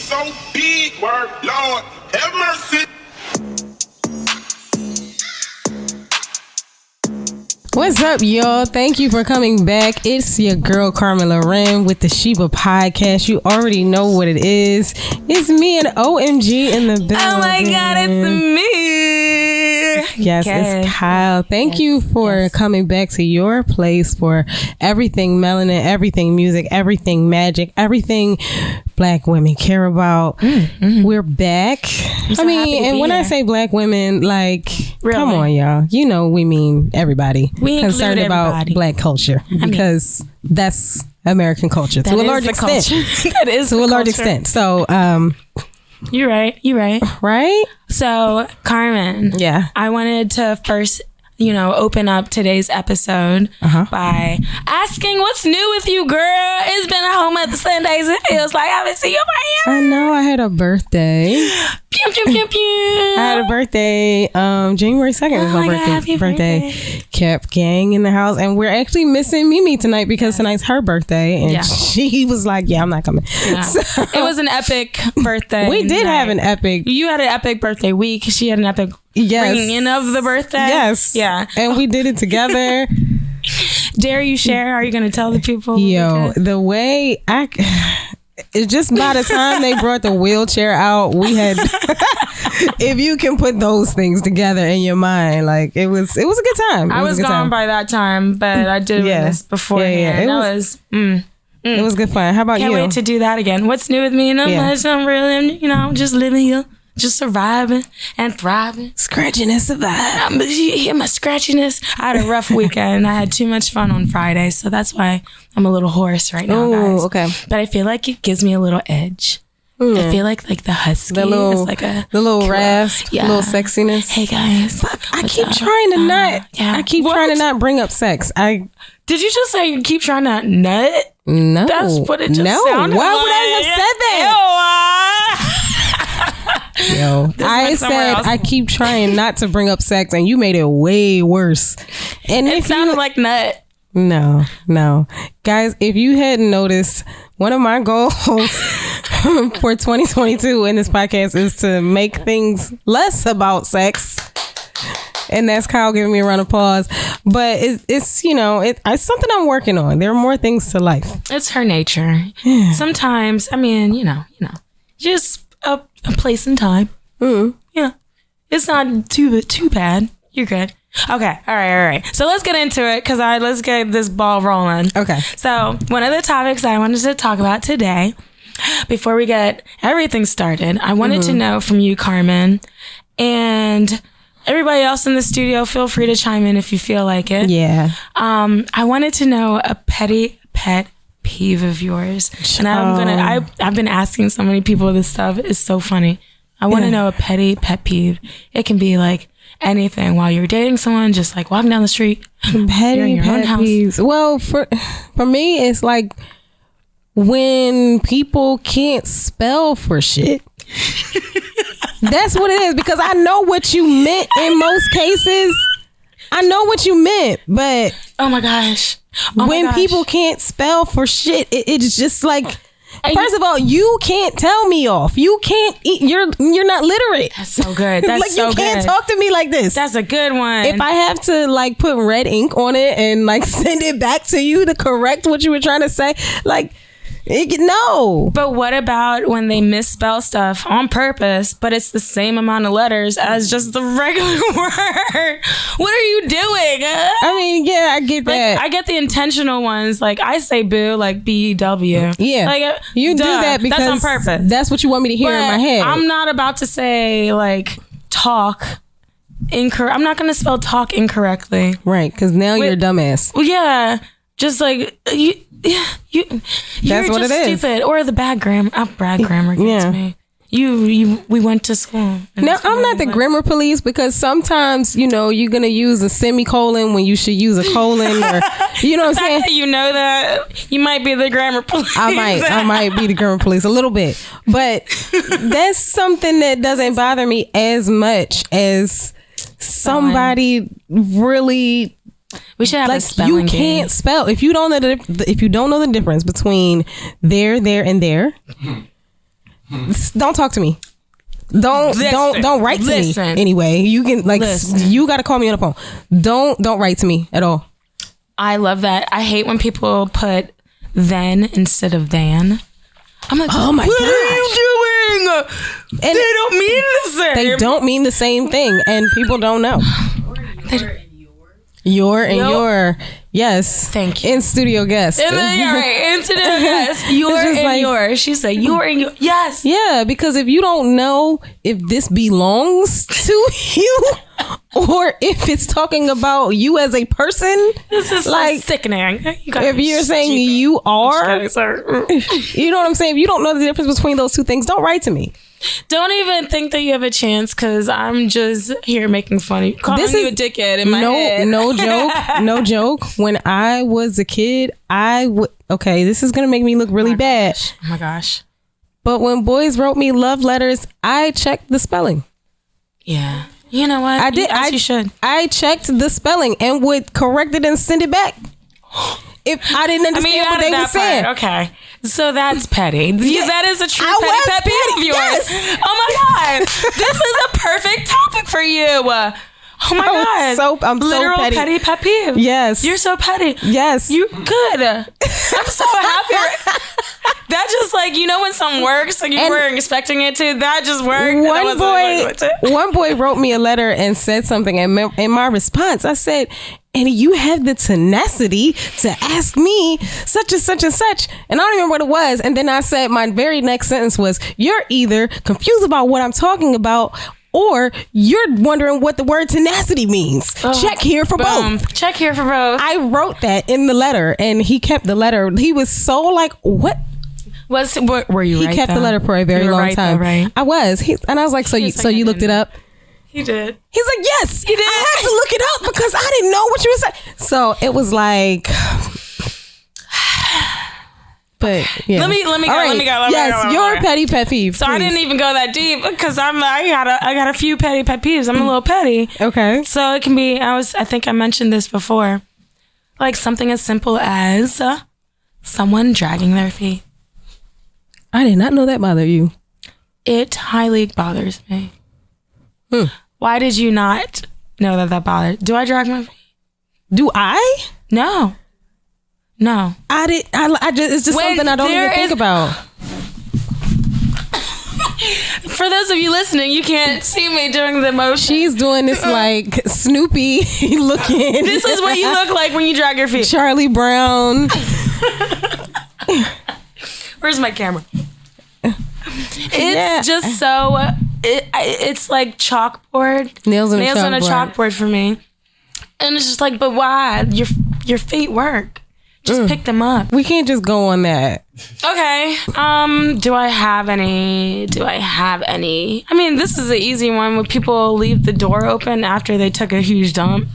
so big, word, Lord, have mercy. What's up, y'all? Thank you for coming back. It's your girl, Carmen Loren, with the Sheba Podcast. You already know what it is. It's me and OMG in the building. Oh my God, it's me. Yes, okay. It's Kyle. Thank you for coming back to your place for everything melanin, everything music, everything magic, everything Black women care about. We're back. When I say Black women, like, really? Come on, y'all. You know, we mean everybody. We concerned about Black culture because that's American culture to a large extent. That is to a large extent. So, you're right. Right? So, Carmen. Yeah. I wanted to first, open up today's episode by asking what's new with you, girl. It's been a whole month of Sundays. It feels like I haven't seen you for years. I know. I had a birthday. Pew, pew, pew, pew. I had a birthday. January 2nd was my birthday. Kept gang in the house, and we're actually missing Mimi tonight because tonight's her birthday, and she was like, "Yeah, I'm not coming." Yeah. So, it was an epic birthday. We did have an epic. You had an epic birthday week. She had an epic ringing in of the birthday. Yes. Yeah. And we did it together. Dare you share? Are you going to tell the people? Yo, the way it's just by the time they brought the wheelchair out, we had, if you can put those things together in your mind, like it was a good time. I was gone by that time, but I did this beforehand. It was good fun. How about you? Can't wait to do that again. What's new with me? I'm really, just living here. Just surviving and thriving. Scratching and surviving. You hear my scratchiness? I had a rough weekend. I had too much fun on Friday, so that's why I'm a little hoarse right now, guys. Okay. But I feel like it gives me a little edge. I feel like the husky is like the little rasp, little sexiness. Hey guys, I keep trying to not. I keep trying to not bring up sex. Did you just say you keep trying to nut? No, that's what it just sounded like. Why would I have said that? Yo, I said I keep trying not to bring up sex, and you made it way worse. And it sounded like nut. No, guys. If you hadn't noticed, one of my goals for 2022 in this podcast is to make things less about sex. And that's Kyle giving me a round of applause. But it's something I'm working on. There are more things to life. It's her nature. Sometimes, just a place and time. Yeah, it's not too bad. You're good. Okay. All right. So let's get into it because let's get this ball rolling. Okay. So one of the topics I wanted to talk about today, before we get everything started, I wanted to know from you, Carmen, and everybody else in the studio, feel free to chime in if you feel like it. Yeah. I wanted to know a petty pet peeve of yours, and I've been asking so many people this stuff. It's so funny. I want to know a petty pet peeve. It can be like anything while you're dating someone, just like walking down the street, petty pet peeves. Well, for me, it's like when people can't spell for shit. That's what it is, because I know what you meant in most cases. I know what you meant, but oh my gosh. When people can't spell for shit, it's just like, first of all, you can't tell me off. You can't eat. You're not literate. That's so good. That's like, so you can't good. talk to me like this. That's a good one. If I have to like put red ink on it and like send it back to you to correct what you were trying to say, like, no. But what about when they misspell stuff on purpose, but it's the same amount of letters as just the regular word? What are you doing? I mean, yeah, I get that. I get the intentional ones. Like I say boo, like B-E-W. Yeah. Like, you do that because that's on purpose. That's what you want me to hear in my head. I'm not about to say like talk incorrect. I'm not going to spell talk incorrectly. Right. Because now you're a dumbass. Well, yeah. Just like you're that's what just it is. Stupid. Or the bad grammar gets me. We went to school. Now, I'm not the grammar police, because sometimes, you're going to use a semicolon when you should use a colon, or, you know what I'm saying? You know that you might be the grammar police. I might be the grammar police a little bit, but that's something that doesn't bother me as much as somebody really. We should have like, a spelling you can't game. spell if you don't know the difference between there, and there. don't talk to me. Don't write to me anyway. You can you got to call me on the phone. Don't write to me at all. I love that. I hate when people put then instead of than. I'm like, oh my what gosh. are you doing? And they don't mean the same. They don't mean the same thing, and people don't know. Your and your. Yes. Thank you. In studio guest. In studio guest. Your and your. She said your and your. Yes. Yeah, because if you don't know if this belongs to you or if it's talking about you as a person, this is like sickening. If you're saying you are, you know what I'm saying? If you don't know the difference between those two things, don't write to me. Don't even think that you have a chance, because I'm just here making fun of you. Calling you a dickhead in my head. No joke. When I was a kid, I would... Okay, this is going to make me look really bad. Oh my gosh. But when boys wrote me love letters, I checked the spelling. Yeah. You know what? I did. You should. I checked the spelling and would correct it and send it back if I didn't understand what they were saying. Okay. So that's petty. Yeah. That is a true pet peeve of yours. Yes. Oh my God. This is a perfect topic for you. Oh my God. I'm literal so petty. Petty pet peeve. Yes. You're so petty. Yes. You good. I'm so happy. That just when something works and you weren't expecting it to, that just worked. One boy wrote me a letter and said something, and in my response, I said, and you have the tenacity to ask me such and such and such. And I don't remember what it was. And then I said, my very next sentence was, you're either confused about what I'm talking about, or you're wondering what the word tenacity means. Check here for both. Check here for both. I wrote that in the letter, and he kept the letter. He was so like, what? What were you? He kept the letter for a very long time. Though, right? I was. And I was like, so you looked it up? He did. He's like, yes, he did. I had to look it up because I didn't know what you were saying. So it was like, but yeah. Let me go. Yes, your petty pet peeve. So please. I didn't even go that deep because I got a few petty pet peeves. I'm a little petty. Okay. So it can be. I think I mentioned this before, like something as simple as someone dragging their feet. I did not know that bothered you. It highly bothers me. Why did you not know that bothered? Do I drag my feet? Do I? No. I did. I just. It's just something I don't even think about. For those of you listening, you can't see me doing the motion. She's doing this like Snoopy looking. This is what you look like when you drag your feet. Charlie Brown. Where's my camera? It's just so. It's like chalkboard. Nails on a chalkboard for me. And it's just like, but why? Your feet work. Just pick them up. We can't just go on that. Okay. Do I have any? I mean, this is an easy one where people leave the door open after they took a huge dump.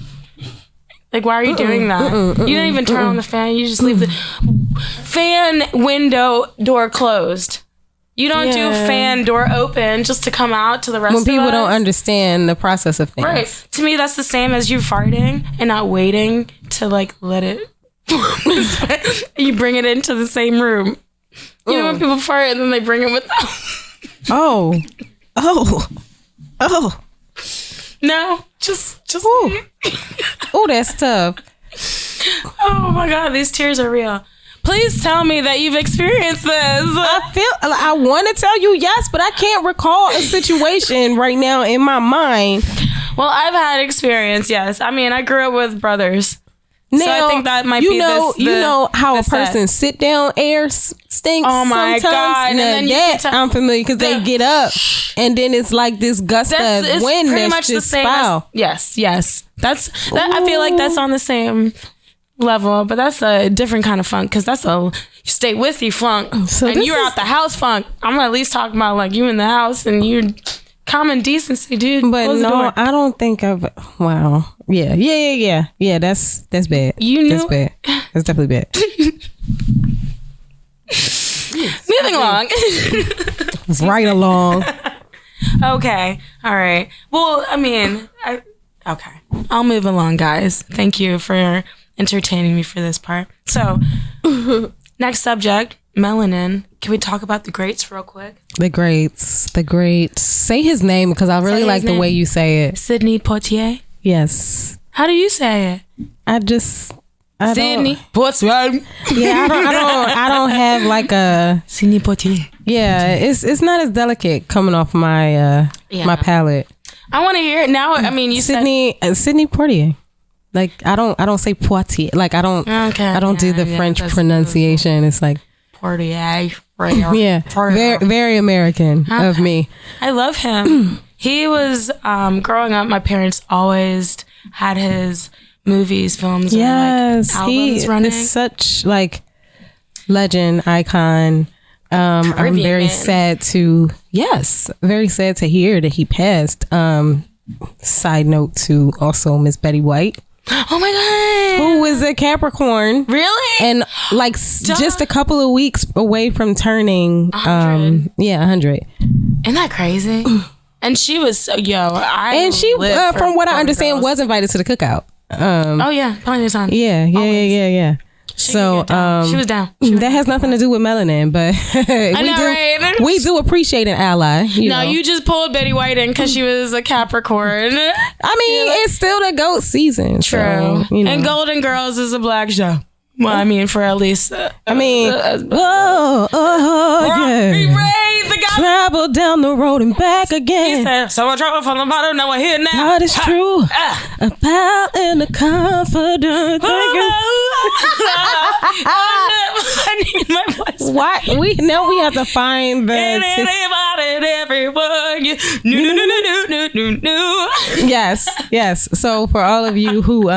Like, why are you doing that? You don't even turn on the fan. You just leave the fan window door closed. You don't do fan door open just to come out to the rest of us. When people don't understand the process of things. Right. To me, that's the same as you farting and not waiting to like let it. You bring it into the same room. You know when people fart and then they bring it with them. Oh. No, just. Oh, that's tough. Oh my God, these tears are real. Please tell me that you've experienced this. I want to tell you yes, but I can't recall a situation right now in my mind. Well, I've had experience, yes. I mean, I grew up with brothers. Now, so I think that might be you know how a person's sit down air stinks. Oh my sometimes? God! Now, and then that I'm familiar because they get up and then it's like this gust of wind pretty that's much just the same foul. Yes. That I feel like that's on the same level, but that's a different kind of funk because that's you stay with you funk, so and you're out the house funk. I'm at least talking about like you in the house and you're common decency, dude. But no, I don't think I've. Wow. Yeah. That's bad. You knew? That's bad. That's definitely bad. Moving along. Right along. Okay. All right. Well, I mean, okay. I'll move along, guys. Thank you for entertaining me for this part. So, next subject, melanin Can we talk about the greats real quick? The greats. Say his name because I really like the way you say it. Sidney Poitier. Yes. How do you say it? Sidney Poitier. Yeah, I don't have like a Sidney Poitier. Yeah, it's not as delicate coming off my my palate. I want to hear it now. I mean, you Sidney Poitier. Like I don't say Poitier. Like I don't do the French pronunciation. It's like Poitier. Yeah, very, very American of me. I love him. He was growing up. My parents always had his movies, films, yes, and, albums running. Is such like legend, icon. I'm very sad to hear that he passed. Side note to also Miss Betty White. Oh my god, who was a Capricorn, really, and like just a couple of weeks away from turning 100. 100. Isn't that crazy? And she was from what I understand, was invited to the cookout. Plenty of time. Yeah. She was down. That has nothing to do with melanin, but we do appreciate an ally. You just pulled Betty White in because she was a Capricorn. I mean, it's still the GOAT season. True. So, and Golden Girls is a black show. Well, I mean, for at least. Yeah. Travel down the road and back again. He said, so I travel from the bottom, now we're here now. God is true. A pal and a confidant. I need my voice. Why? We have to find the. Yes. So for all of you who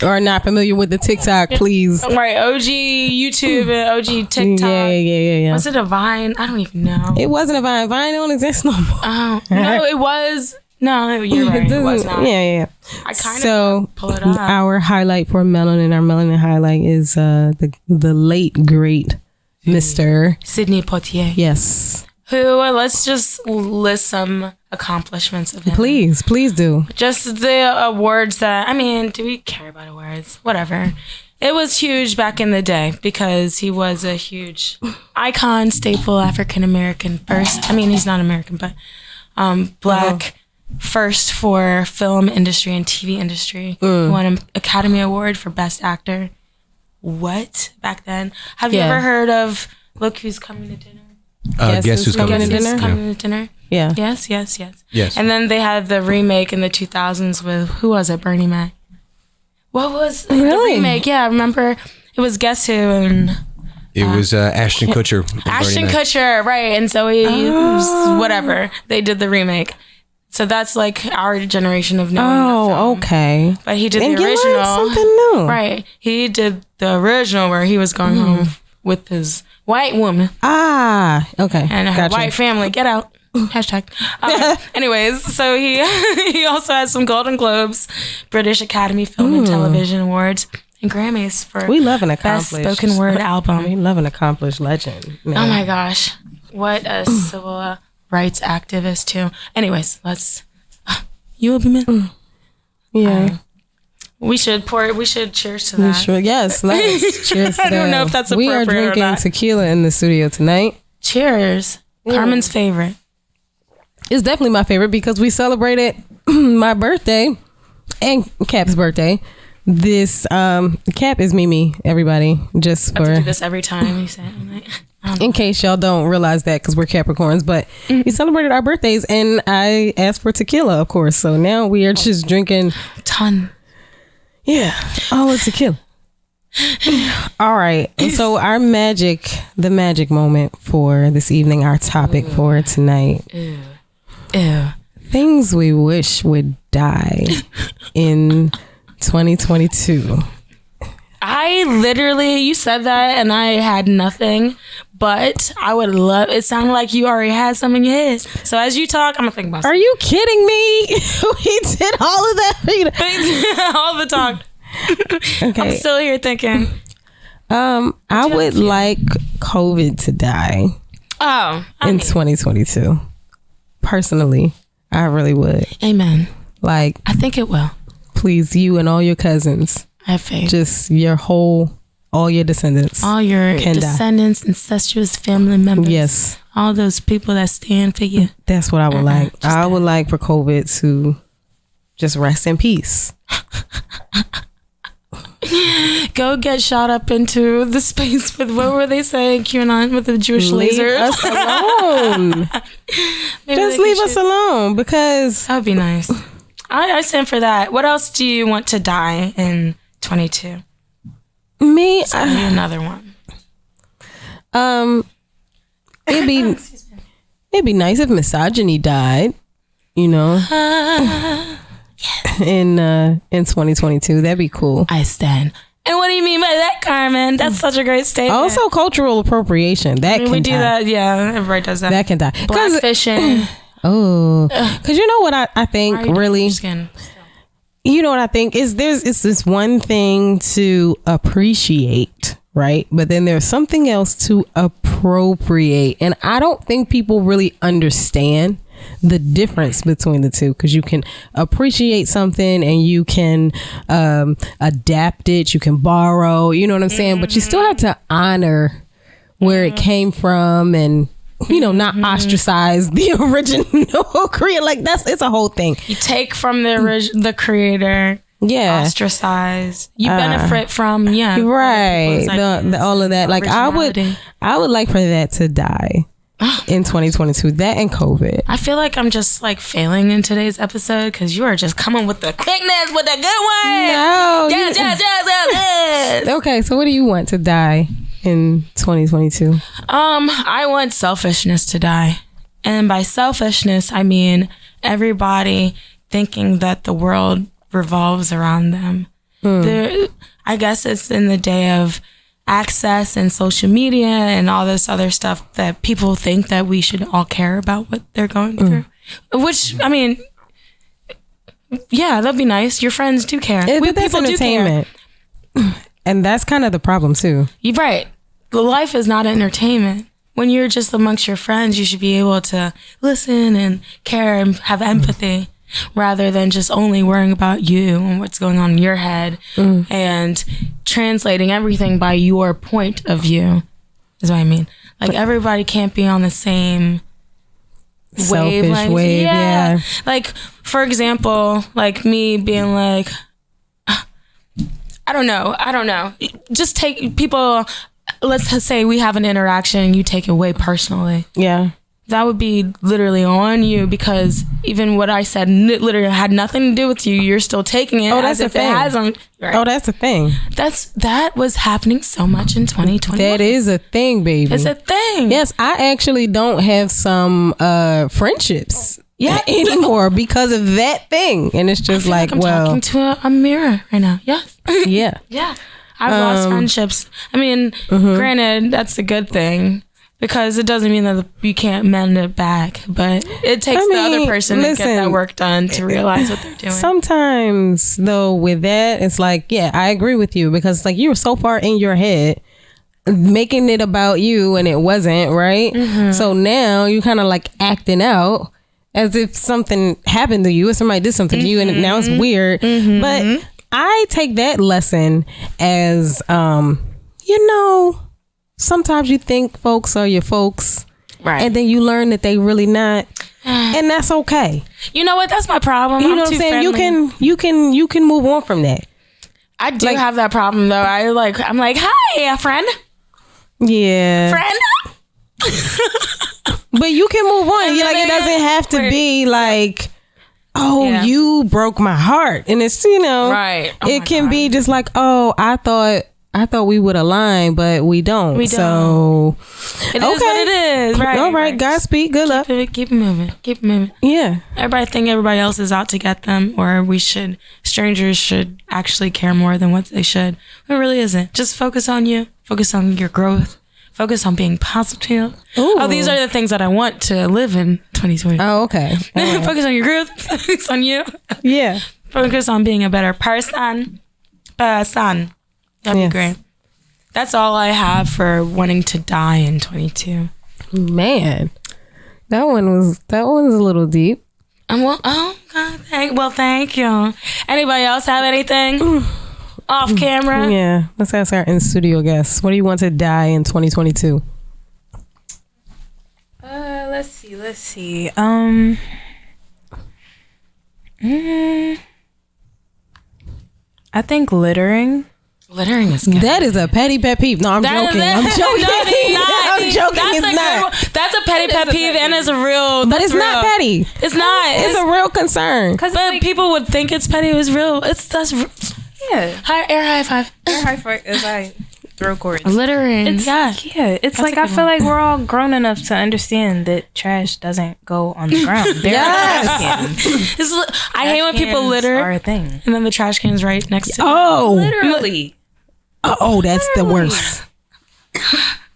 are not familiar with the TikTok, please. Right, OG YouTube and OG TikTok. Yeah. Was it a Vine? I don't even know. It wasn't a Vine. Vine don't exist no more. Oh, no, it was. No, you're right. It was not. Yeah. I kind of pull it up. Our highlight for melanin, our melanin highlight is the late great Mr. Sidney Poitier. Yes. Who, let's just list some accomplishments of him. Please do. Just the awards that, I mean, do we care about awards? Whatever. It was huge back in the day because he was a huge icon, staple, African-American first. I mean, he's not American, but black first for film industry and TV industry. He won an Academy Award for Best Actor. What? Back then? Have you ever heard of Look Who's Coming to Dinner? Guess Who's Coming to Dinner? Coming to Dinner? Yeah. Yes. And then they had the remake in the 2000s with, who was it? Bernie Mac. What was the remake? Yeah, I remember it was Guess Who and... It was Ashton Kutcher. Ashton Kutcher, right. And so whatever. They did the remake. So that's like our generation of knowing that film. Okay. But he did the original. Something new. Right. He did the original where he was going home with his white woman. Okay. And her white family. Get out. Hashtag. Anyways, so he also has some Golden Globes, British Academy Film and Television Awards, and Grammys for we love an accomplished Best Spoken Word Album. We love an accomplished legend. Man. Oh my gosh. What a civil rights activist too. Anyways, let's you will be missed. Yeah. We should cheers to that. Sure. Yes, let's cheers to that. I don't know if that's appropriate. We are drinking or not. tequila in the studio tonight. Cheers. Carmen's favorite. It's definitely my favorite because we celebrated my birthday and Cap's birthday. This Cap is Mimi, everybody. Just I have for to do this every time you say it. In case y'all don't realize that because we're Capricorns, but we celebrated our birthdays and I asked for tequila, of course. So now we are just drinking ton. Yeah, all of tequila. All right. And so the magic moment for this evening, our topic for tonight. Ew. Things we wish would die in 2022. You said that and I had nothing, but I would love, it sounded like you already had some in your head. So as you talk, I'm gonna think about something. Are you kidding me? We did all of that. All the talk. Okay. I'm still here thinking. I would like COVID to die. In 2022. Personally, I really would. Amen. Like, I think it will. Please, you and all your cousins. I have faith. Just your whole all your descendants. All your can descendants, incestuous family members. Yes. All those people that stand for you. That's what I would like. I would like for COVID to just rest in peace. Go get shot up into the space with, what were they saying, QAnon, with the Jewish laser? Leave us alone. Just leave us alone, because that would be nice. I stand for that. What else do you want to die in 22? Me, another one. It'd be nice if misogyny died, you know. In 2022, that'd be cool. I stand. And what do you mean by that, Carmen? That's such a great statement. Also, cultural appropriation. That can we do die. that. Yeah, everybody does that. That can die. Blackfishing. Oh, because you know what I think really. You know what I think is it's this one thing to appreciate, right? But then there's something else to appropriate, and I don't think people really understand the difference between the two, because you can appreciate something and you can adapt it, you can borrow, you know what I'm saying, but you still have to honor where it came from, and you know, not ostracize the original creator. Like it's a whole thing. You take from the creator, ostracize. You benefit from right, the all of that. Like I would like for that to die in 2022. That and COVID. I feel like I'm just like failing in today's episode because you are just coming with the quickness, with the good one. No. Yes. Okay, so what do you want to die in 2022? I want selfishness to die. And by selfishness, I mean everybody thinking that the world revolves around them. I guess it's in the day of access and social media and all this other stuff that people think that we should all care about what they're going through. Which, I mean, yeah, that'd be nice. Your friends do care. But that's entertainment. And that's kind of the problem too. You're right. Life is not entertainment. When you're just amongst your friends, you should be able to listen and care and have empathy rather than just only worrying about you and what's going on in your head and translating everything by your point of view is what I mean. Like everybody can't be on the same selfish wave. Yeah. Like, for example, like me being like, I don't know. Just take people, let's say we have an interaction and you take it way personally. Yeah. That would be literally on you, because even what I said literally had nothing to do with you. You're still taking it. Oh, that's a thing. Right. Oh, that's a thing. That was happening so much in 2021. That is a thing, baby. It's a thing. Yes, I actually don't have some friendships anymore because of that thing, and it's just like I'm talking to a mirror right now. Yes. Yeah. Yeah. I've lost friendships. I mean, granted, that's a good thing, because it doesn't mean that you can't mend it back, but it takes the other person to get that work done to realize what they're doing. Sometimes, though, with that, it's like, yeah, I agree with you, because it's like you were so far in your head making it about you and it wasn't, right? So now you kind of like acting out as if something happened to you or somebody did something to you, and now it's weird. But I take that lesson as, you know, sometimes you think folks are your folks, right? And then you learn that they really not, and that's okay. You know what? That's my problem. You know what I'm saying? You can move on from that. I do have that problem though. I'm like, hi, friend. Yeah, friend. But you can move on. You're like, it doesn't have to be like, oh, you broke my heart, and it's, you know, right. It can be just like, oh, I thought we would align, but we don't. So it is what it is. Right. All right. Godspeed. Good luck. Keep it moving. Yeah. Everybody think everybody else is out to get them, or strangers should actually care more than what they should. It really isn't. Just focus on you. Focus on your growth. Focus on being positive. Ooh. Oh, these are the things that I want to live in 2020. Oh, okay. Right. Focus on your growth. Focus on you. Yeah. Focus on being a better person. That'd be great. That's all I have for wanting to die in 22. Man, that one's a little deep. Well, oh God, thank you. Anybody else have anything? off camera. Yeah, let's ask our in studio guests. What do you want to die in 2022? Let's see. I think littering. Littering is good. That is a petty pet peeve. No, I'm joking. I'm joking. No, it's not. I'm joking. That's It's a not. good one. That's a petty pet peeve, and it's a real. But it's not petty. It's not. It's a real concern. But like, people would think it's petty. It's real. Yeah. Air high five. Air high five as I throw cords. Littering. It's That's like I feel like we're all grown enough to understand that trash doesn't go on the ground. I hate when people litter are a thing. and then the trash can is right next to Literally. Oh, that's the worst.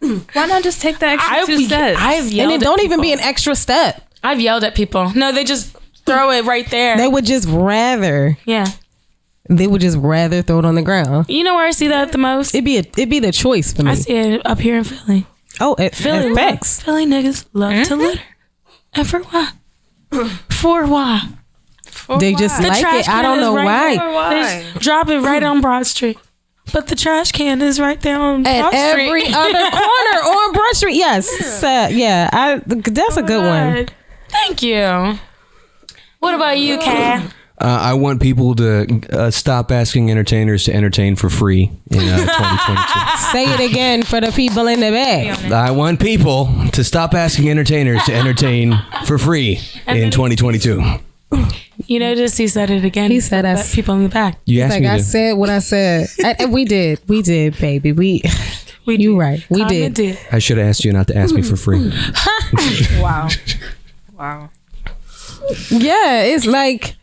Why not just take the extra 2 steps? I've yelled And it don't even be an extra step. I've yelled at people. No, they just throw it right there. They would just rather. Yeah. They would just rather throw it on the ground. You know where I see that the most? It'd be the choice for me. I see it up here in Philly. Oh, Philly facts. Philly niggas love to litter. And for what? For why? They just like it. I don't know why. They just drop it right on Broad Street. But the trash can is right there on At Broad every Street. other corner on Broad Street. Yes. That's a good one. Thank you. What about you, Kat? I want people to stop asking entertainers to entertain for free in 2022. Say it again for the people in the back. I want people to stop asking entertainers to entertain for free in 2022. You notice he said it again. He said that people in the back. You asked Like me I to. said what I said. We did, baby. You right. We did. I should have asked you not to ask me for free. Wow. Yeah, it's like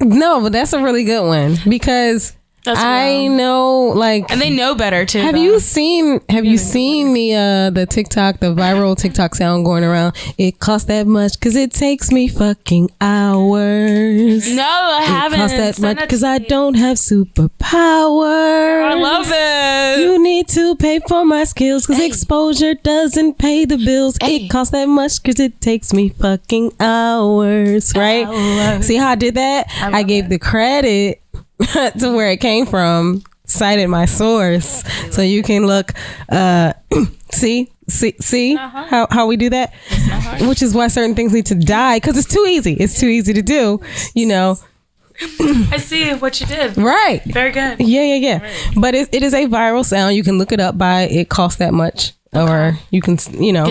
no, but that's a really good one because I know, like, and they know better too. Have you seen the TikTok, the viral TikTok sound going around? It costs that much because it takes me fucking hours. No, I haven't. It costs that much because I don't have superpower. I love it. You need to pay for my skills because exposure doesn't pay the bills. It costs that much because it takes me fucking hours. Right? See how I did that? I gave the credit to where it came from, cited my source, so you can look. See how we do that, which is why certain things need to die because it's too easy. It's too easy to do, you know. I see what you did. Right. Very good. Yeah. Right. But it is a viral sound. You can look it up by it costs that much, or you can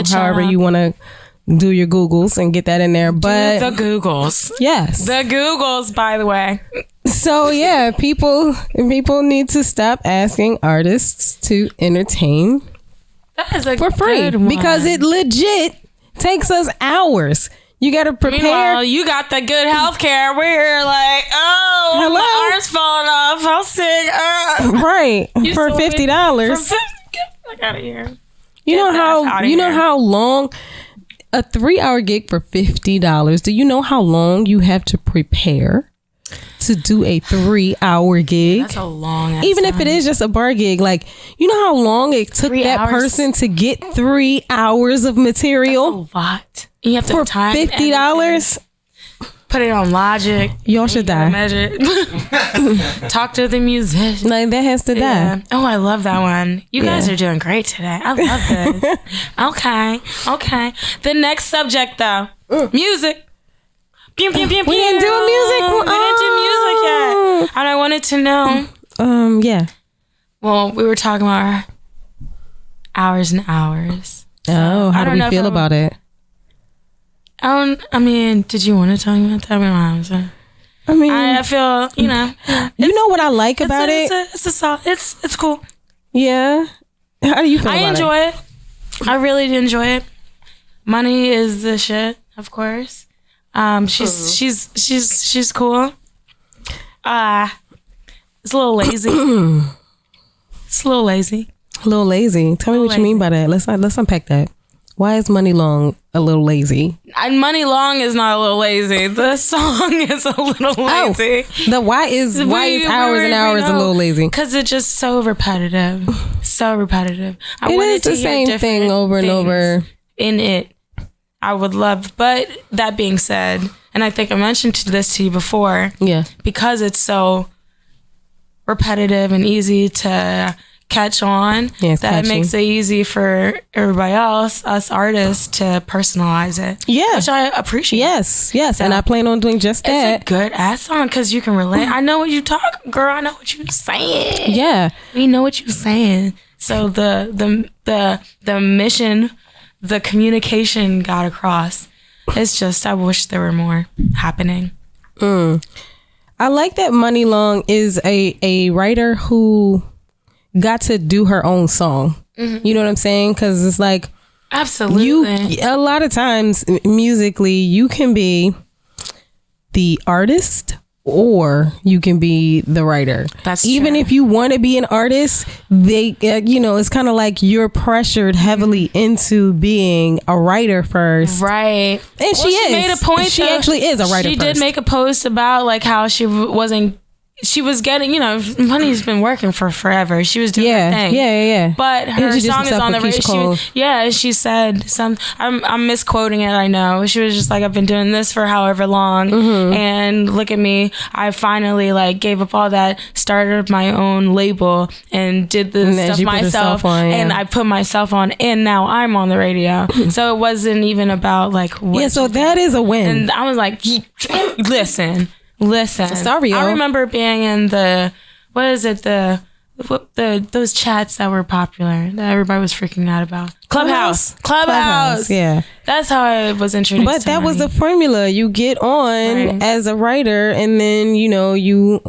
however you want to do your Googles and get that in there. But the Googles, yes, the Googles. By the way. So yeah, people need to stop asking artists to entertain for free because it legit takes us hours. You got to prepare. Meanwhile, you got the good health care. We're here like, hello, my arm's falling off. I'll sing. Right for $50. Get out of here. You know how long a 3-hour gig for $50. Do you know how long you have to prepare to do a 3-hour gig? That's a long even if it is just a bar gig. Like, you know how long it took that person to get 3 hours of material? That's a lot. You have to for time $50. Put it on Logic. Y'all should die. Magic. Talk to the musician. Like, that has to die. Oh, I love that one. You guys are doing great today. I love this. Okay. The next subject though, music. We didn't do music. We didn't do music yet. And I wanted to know. Yeah. Well, we were talking about hours and hours. So how do we feel about it? I mean, did you want to talk about that? I feel, you know what I like about it? It's cool. Yeah. How do you feel about it? I enjoy it. I really do enjoy it. Money is the shit, of course. She's cool. It's a little lazy. It's a little lazy. A little lazy. Tell me what you mean by that. Let's unpack that. Why is Money Long a little lazy? And Money Long is not a little lazy. The song is a little lazy. Why is hours and hours a little lazy? Because it's just so repetitive. So repetitive. It is the same thing over and over. In it, I would love. But that being said, and I think I mentioned this to you before. Yeah. Because it's so repetitive and easy to catch on, Yeah, it's that catchy. it makes it easy for everybody else, us artists, to personalize it. Yeah. Which I appreciate. Yes, and I plan on doing just that. It's a good ass song because you can relate. I know what you talk, girl. I know what you're saying. Yeah. We know what you're saying. So the mission, the communication got across. It's just, I wish there were more happening. I like that Muni Long is a writer who got to do her own song. You know what I'm saying? Because it's like, Absolutely. a lot of times musically, you can be the artist or you can be the writer. That's even true. if you want to be an artist, they it's kind of like you're pressured heavily into being a writer first. Right. And she is. made a point. She though. actually is a writer She first. did make a post about like how she was getting, Money's been working for forever. She was doing her thing. Yeah. But her Introduce song is yourself on the with Keisha Cole. radio. She said I'm misquoting it, I know. She was just like, I've been doing this for however long, and look at me. I finally like gave up all that, started my own label, and did the And then stuff she put myself. herself on, yeah. And I put myself on, and now I'm on the radio. So it wasn't even about like what. Yeah, so that is a win. And I was like, listen. Sorry, I yo. remember being in those chats that were popular that everybody was freaking out about. Clubhouse. Yeah. That's how I was introduced. But to that was Money. the formula. You get on Right. as a writer and then, you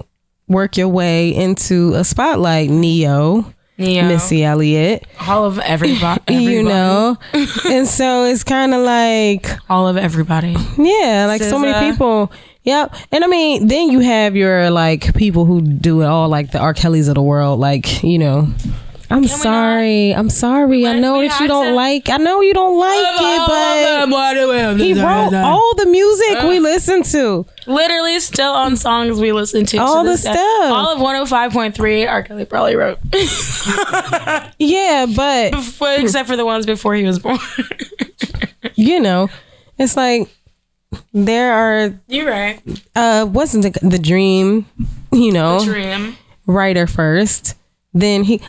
work your way into a spotlight. Neo. Missy Elliott. all of everybody. And so it's kind of like, all of everybody. yeah, like so many SZA. people. Yep. And I mean, then you have your like people who do it all, like the R. Kellys of the world, like, I'm sorry. I know we that you had don't to- like. I know you don't like it, but he wrote all the music we listen to. Literally still on songs we listen to. All this the day. stuff. All of 105.3 R. Kelly probably wrote. Yeah, but Except for the ones before he was born. it's like there are. You're right. Wasn't the Dream? Dream. Writer first. Then he, baby,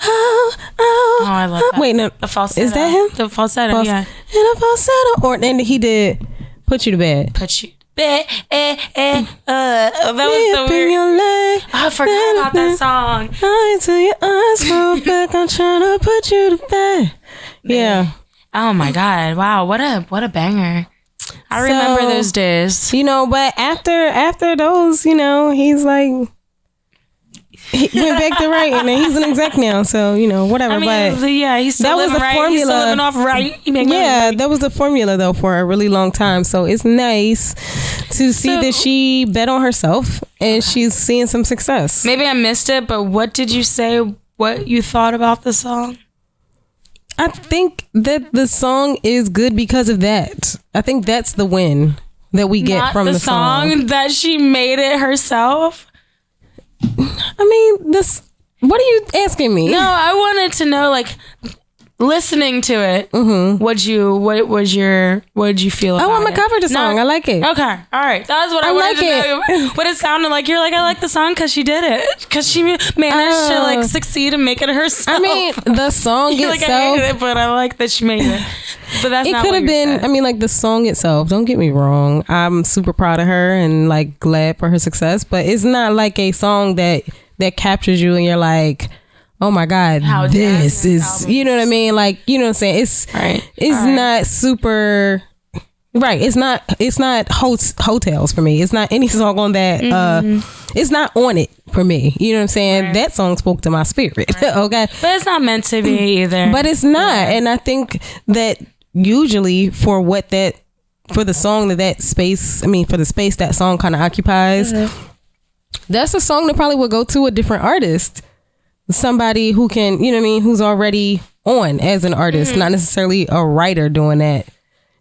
Oh, I love that. Wait, no, The falsetto. is that him? The falsetto, yeah. And a falsetto, and he did Put You to Bed. Put you. That was so Up in weird. your leg, I forgot about that song. until your eyes roll back. I'm trying to put you to bed. Yeah, Oh my God! Wow, what a banger! I remember those days. but after those, he's like. He went back to writing, and he's an exec now, so whatever. I mean, but yeah, he's still that was living the right. formula. He's still living off right. yeah, that was the formula though for a really long time. So it's nice to see that she bet on herself and she's seeing some success. Maybe I missed it, but what did you say? What you thought about the song? I think that the song is good because of that. I think that's the win that we get Not from the song. that she made it herself. I mean, what are you asking me? No, I wanted to know, like, listening to it. Mm-hmm. What did you feel about it? I'm gonna cover the song. I like it. Okay, all right. That's what I wanted to know. What it sounded like. You're like, I like the song because she did it. Because she managed to like succeed and make it herself. I mean, the song You're like, I itself. hate it, but I like that she made it. But that's It not could what have you been. said. I mean, like the song itself. Don't get me wrong. I'm super proud of her and like glad for her success. But it's not like a song that captures you and you're like, oh my God, How this dazzling is. album You know what I mean? Like, you know what I'm saying? It's Right. It's All right. not super. Right. It's not hotels for me. It's not any song on that. It's not on it for me. You know what I'm saying? Right. That song spoke to my spirit. Okay. But it's not meant to be either. But it's not. And I think that usually for the song that space, for the space that song kind of occupies, that's a song that probably would go to a different artist. Somebody who can, who's already on as an artist, not necessarily a writer doing that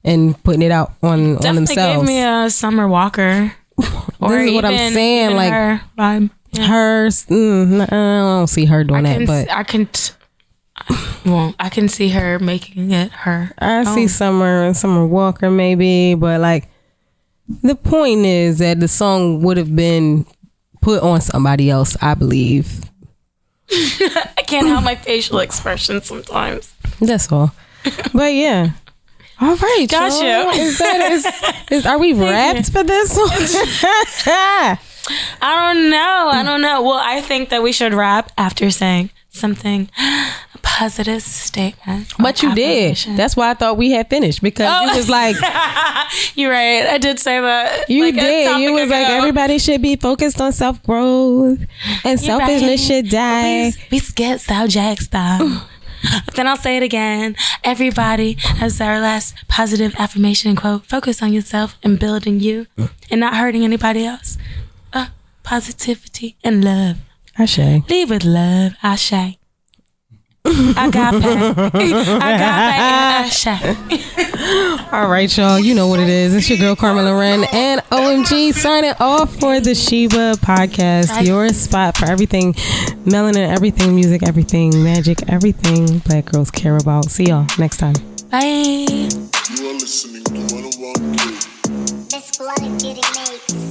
and putting it out on definitely themselves. gave me a Summer Walker. This is what I'm saying. even Like her vibe. Yeah. hers, I don't see her doing that, but I can see her making it her. I see Summer Walker maybe, but like the point is that the song would have been put on somebody else, I believe. I can't help my facial expression sometimes. That's all. But yeah. All right. Gotcha. Is are we wrapped for this one? I don't know. Well, I think that we should wrap after saying something, a positive statement. But you did. That's why I thought we had finished, because you was like, you're right. I did say that. you like, did. You was like, everybody should be focused on self-growth and selfishness should die. We get Sal Jack style. Then I'll say it again. Everybody, as our last positive affirmation quote, focus on yourself and building you and not hurting anybody else. Positivity and love. Ashe. Leave with love. Ashe. Agape. Ashe. All right, y'all. You know what it is. It's your girl, Carmen Loren, and OMG signing off for the Sheba podcast. Your spot for everything melanin, everything music, everything magic, everything black girls care about. See y'all next time. Bye. You are listening to 101 Kids. This blood getting made.